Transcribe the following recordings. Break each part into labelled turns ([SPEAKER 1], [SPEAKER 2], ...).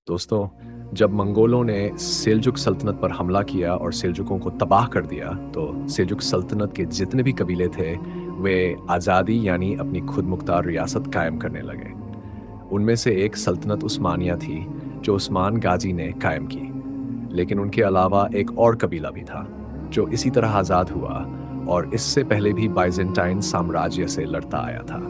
[SPEAKER 1] दोस्तों, जब मंगोलों ने सेल्जुक सल्तनत पर हमला किया और सेल्जुकों को तबाह कर दिया, तो सेल्जुक सल्तनत के जितने भी कबीले थे, वे आज़ादी यानी अपनी खुद मुख्तार रियासत कायम करने लगे। उनमें से एक सल्तनत उस्मानिया थी, जो उस्मान गाजी ने कायम की। लेकिन उनके अलावा एक और कबीला भी था, जो इसी तरह आज़ाद हुआ और इससे पहले भी बाइजेंटाइन साम्राज्य से लड़ता आया था।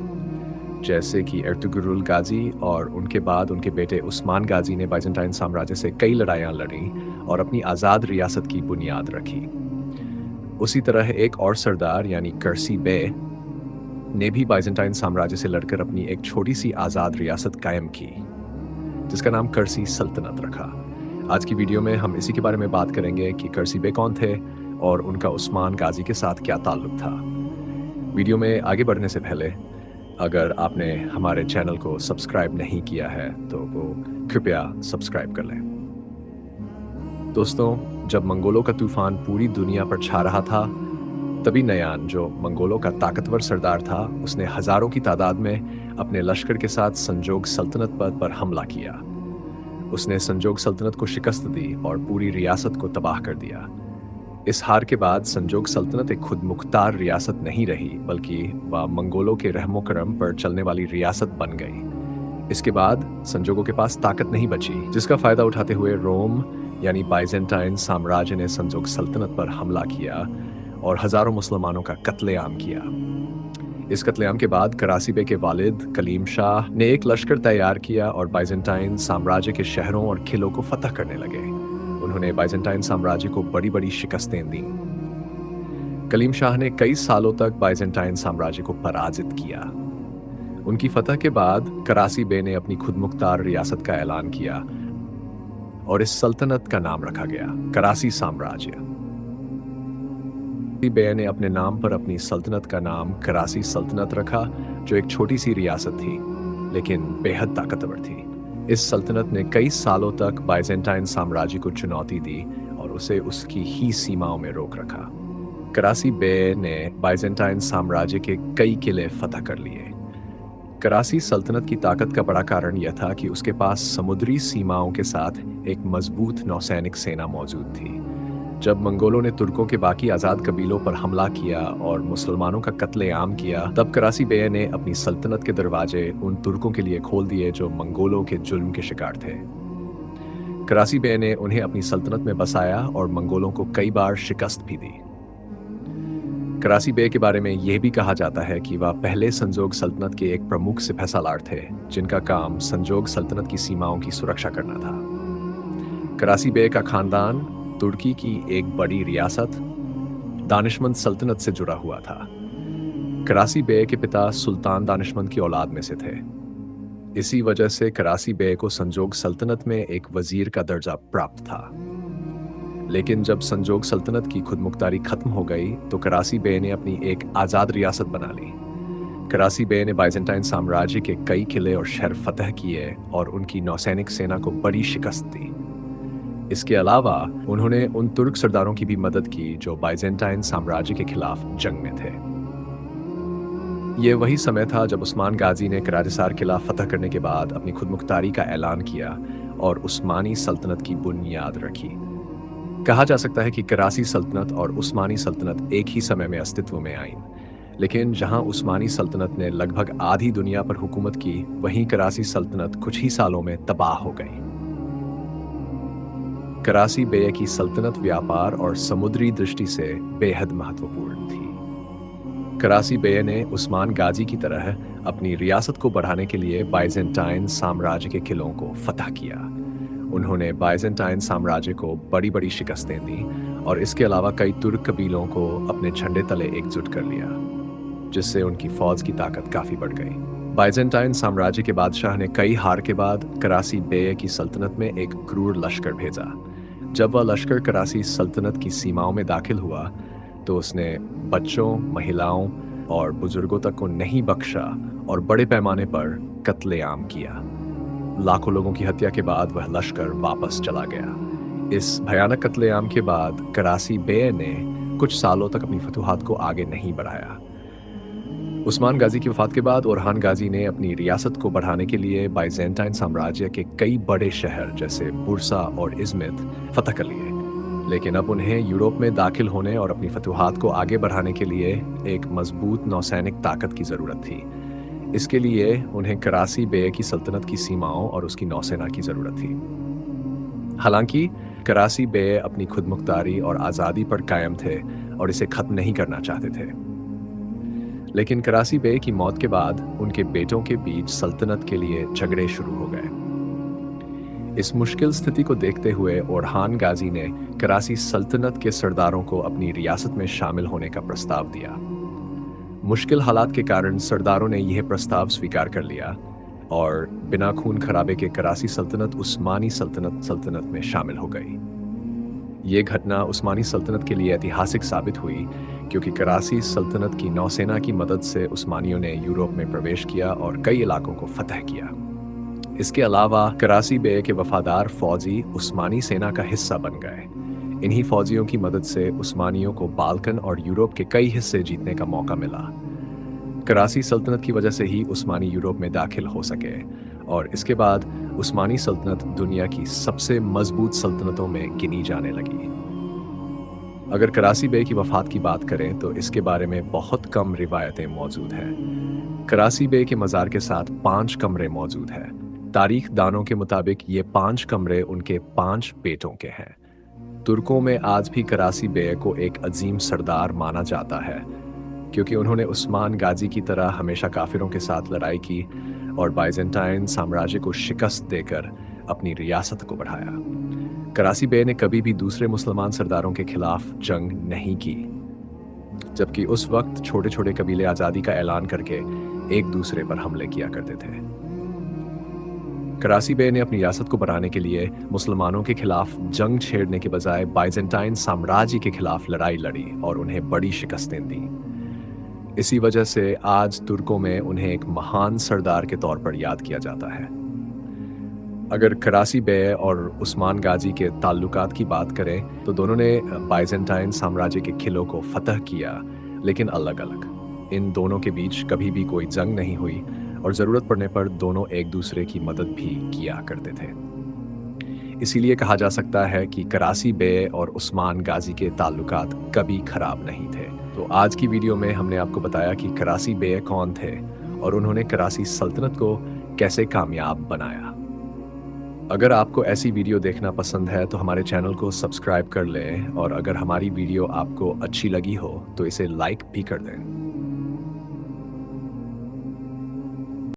[SPEAKER 1] जैसे कि एर्तुगरुल गाजी और उनके बाद उनके बेटे उस्मान गाजी ने बाइजेंटाइन साम्राज्य से कई लड़ाइयाँ लड़ी और अपनी आज़ाद रियासत की बुनियाद रखी। उसी तरह एक और सरदार यानी कर्सी बे ने भी बाइजेंटाइन साम्राज्य से लड़कर अपनी एक छोटी सी आज़ाद रियासत कायम की, जिसका नाम कर्सी सल्तनत रखा। आज की वीडियो में हम इसी के बारे में बात करेंगे कि कर्सी बे कौन थे और उनका उस्मान गाजी के साथ क्या ताल्लुक था। वीडियो में आगे बढ़ने से पहले अगर आपने हमारे चैनल को सब्सक्राइब नहीं किया है तो वो कृपया सब्सक्राइब कर लें। दोस्तों, जब मंगोलों का तूफान पूरी दुनिया पर छा रहा था, तभी नयान, जो मंगोलों का ताकतवर सरदार था, उसने हजारों की तादाद में अपने लश्कर के साथ संजोग सल्तनत पर हमला किया। उसने संजोग सल्तनत को शिकस्त दी और पूरी रियासत को तबाह कर दिया। इस हार के बाद संजोग सल्तनत एक खुद मुख्तार रियासत नहीं रही, बल्कि वह मंगोलों के रहमो करम पर चलने वाली रियासत बन गई। इसके बाद संजोगों के पास ताकत नहीं बची, जिसका फायदा उठाते हुए रोम यानी बाइजेंटाइन साम्राज्य ने संजोग सल्तनत पर हमला किया और हजारों मुसलमानों का कत्लेआम किया। इस कत्लेआम के बाद करासी बे के वालिद कलीम शाह ने एक लश्कर तैयार किया और बाइजेंटाइन साम्राज्य के शहरों और किलों को फतह करने लगे। उन्होंने बाइजेंटाइन साम्राज्य को बड़ी बड़ी शिकस्तें दी। कलीम शाह ने कई सालों तक बाइजेंटाइन साम्राज्य को पराजित किया। उनकी फतह के बाद करासी बे ने अपनी खुद मुख्तार रियासत का ऐलान किया और इस सल्तनत का नाम रखा गया करासी साम्राज्य। करासी बे ने अपने नाम पर अपनी सल्तनत का नाम करासी सल्तनत रखा, जो एक छोटी सी रियासत थी लेकिन बेहद ताकतवर थी। इस सल्तनत ने कई सालों तक बाइजेंटाइन साम्राज्य को चुनौती दी और उसे उसकी ही सीमाओं में रोक रखा। करासी बे ने बाइजेंटाइन साम्राज्य के कई किले फतह कर लिए। करासी सल्तनत की ताकत का बड़ा कारण यह था कि उसके पास समुद्री सीमाओं के साथ एक मजबूत नौसैनिक सेना मौजूद थी। जब मंगोलों ने तुर्कों के बाकी आज़ाद कबीलों पर हमला किया और मुसलमानों का कत्लेआम किया, तब करासी बे ने अपनी सल्तनत के दरवाजे उन तुर्कों के लिए खोल दिए जो मंगोलों के जुल्म के शिकार थे। करासी बे ने उन्हें अपनी सल्तनत में बसाया और मंगोलों को कई बार शिकस्त भी दी। करासी बे के बारे में यह भी कहा जाता है कि वह पहले संजोग सल्तनत के एक प्रमुख सिपह सालार थे, जिनका काम संजोग सल्तनत की सीमाओं की सुरक्षा करना था। करासी बे का खानदान तुर्की की एक बड़ी रियासत दानिशमंद सल्तनत से जुड़ा हुआ था। करासी बे के पिता सुल्तान दानिशमंद की औलाद में से थे। इसी वजह से करासी बे को संजोग सल्तनत में एक वजीर का दर्जा प्राप्त था। लेकिन जब संजोग सल्तनत की खुदमुख्तारी खत्म हो गई, तो करासी बे ने अपनी एक आज़ाद रियासत बना ली। करासी बे ने बाइजेंटाइन साम्राज्य के कई किले और शहर फतह किए और उनकी नौसैनिक सेना को बड़ी शिकस्त दी। इसके अलावा उन्होंने उन तुर्क सरदारों की भी मदद की जो बाइजेंटाइन साम्राज्य के खिलाफ जंग में थे। ये वही समय था जब उस्मान गाजी ने करारसार किला फतह करने के बाद अपनी खुदमुख्तारी का ऐलान किया और उस्मानी सल्तनत की बुनियाद रखी। कहा जा सकता है कि करासी सल्तनत और उस्मानी सल्तनत एक ही समय में अस्तित्व में आईं, लेकिन जहां उस्मानी सल्तनत ने लगभग आधी दुनिया पर हुकूमत की, वहीं करासी सल्तनत कुछ ही सालों में तबाह हो गई। करासी बे की सल्तनत व्यापार और समुद्री दृष्टि से बेहद महत्वपूर्ण थी। करासी बे ने उस्मान गाजी की तरह अपनी रियासत को बढ़ाने के लिए बाइजेंटाइन साम्राज्य के किलों को फतह किया। उन्होंने बाइजेंटाइन साम्राज्य को बड़ी बड़ी शिकस्तें दी और इसके अलावा कई तुर्क कबीलों को अपने झंडे तले एकजुट कर लिया, जिससे उनकी फौज की ताकत काफी बढ़ गई। बाइजेंटाइन साम्राज्य के बादशाह ने कई हार के बाद करासी बे की सल्तनत में एक क्रूर लश्कर भेजा। जब वह लश्कर करासी सल्तनत की सीमाओं में दाखिल हुआ, तो उसने बच्चों, महिलाओं और बुजुर्गों तक को नहीं बख्शा और बड़े पैमाने पर कत्लेआम किया। लाखों लोगों की हत्या के बाद वह लश्कर वापस चला गया। इस भयानक कत्लेआम के बाद करासी बे ने कुछ सालों तक अपनी फतूहात को आगे नहीं बढ़ाया। उस्मान गाजी की वफात के बाद ओरहान गाजी ने अपनी रियासत को बढ़ाने के लिए बाइजेंटाइन साम्राज्य के कई बड़े शहर जैसे बुरसा और इज़मित फतह कर लिए। लेकिन अब उन्हें यूरोप में दाखिल होने और अपनी फतूहात को आगे बढ़ाने के लिए एक मजबूत नौसैनिक ताकत की ज़रूरत थी। इसके लिए उन्हें करासी बे की सल्तनत की सीमाओं और उसकी नौसेना की ज़रूरत थी। हालांकि करासी बे अपनी खुदमुख्तारी और आज़ादी पर कायम थे और इसे खत्म नहीं करना चाहते थे। लेकिन करासी बे की मौत के बाद उनके बेटों के बीच सल्तनत के लिए झगड़े शुरू हो गए। इस मुश्किल स्थिति को देखते हुए ओरहान गाजी ने करासी सल्तनत के सरदारों को अपनी रियासत में शामिल होने का प्रस्ताव दिया। मुश्किल हालात के कारण सरदारों ने यह प्रस्ताव स्वीकार कर लिया और बिना खून खराबे के करासी सल्तनत उस्मानी सल्तनत में शामिल हो गई। ये घटना उस्मानी सल्तनत के लिए ऐतिहासिक साबित हुई क्योंकि करासी सल्तनत की नौसेना की मदद से उस्मानियों ने यूरोप में प्रवेश किया और कई इलाकों को फतह किया। इसके अलावा करासी बे के वफादार फौजी उस्मानी सेना का हिस्सा बन गए। इन्हीं फौजियों की मदद से उस्मानियों को बाल्कन और यूरोप के कई हिस्से जीतने का मौका मिला। करासी सल्तनत की वजह से ही उस्मानी यूरोप में दाखिल हो सके और इसके बाद उस्मानी सल्तनत दुनिया की सबसे मजबूत सल्तनतों में गिनी जाने लगी। अगर करासी बे की वफात की बात करें तो इसके बारे में बहुत कम रिवायतें मौजूद हैं। करासी बे के मज़ार के साथ 5 कमरे मौजूद हैं। तारीख दानों के मुताबिक ये 5 कमरे उनके 5 बेटों के हैं। तुर्कों में आज भी करासी बे को एक अजीम सरदार माना जाता है क्योंकि उन्होंने उस्मान गाजी की तरह हमेशा काफिरों के साथ लड़ाई की और बाइजेंटाइन साम्राज्य को शिकस्त देकर अपनी रियासत को बढ़ाया। करासी बे ने कभी भी दूसरे मुसलमान सरदारों के खिलाफ जंग नहीं की, जबकि उस वक्त छोटे छोटे कबीले आज़ादी का ऐलान करके एक दूसरे पर हमले किया करते थे। करासी बे ने अपनी रियासत को बढ़ाने के लिए मुसलमानों के खिलाफ जंग छेड़ने के बजाय बाइजेंटाइन साम्राज्य के खिलाफ लड़ाई लड़ी और उन्हें बड़ी शिकस्तें दी। इसी वजह से आज तुर्कों में उन्हें एक महान सरदार के तौर पर याद किया जाता है। अगर करासी बे और उस्मान गाजी के ताल्लुकात की बात करें तो दोनों ने बाइजेंटाइन साम्राज्य के किलों को फतह किया, लेकिन अलग अलग। इन दोनों के बीच कभी भी कोई जंग नहीं हुई और ज़रूरत पड़ने पर दोनों एक दूसरे की मदद भी किया करते थे। इसीलिए कहा जा सकता है कि करासी बे और उस्मान गाजी के ताल्लुकात कभी खराब नहीं थे। तो आज की वीडियो में हमने आपको बताया कि करासी बे कौन थे और उन्होंने करासी सल्तनत को कैसे कामयाब बनाया। अगर आपको ऐसी वीडियो देखना पसंद है तो हमारे चैनल को सब्सक्राइब कर लें और अगर हमारी वीडियो आपको अच्छी लगी हो तो इसे लाइक भी कर दें।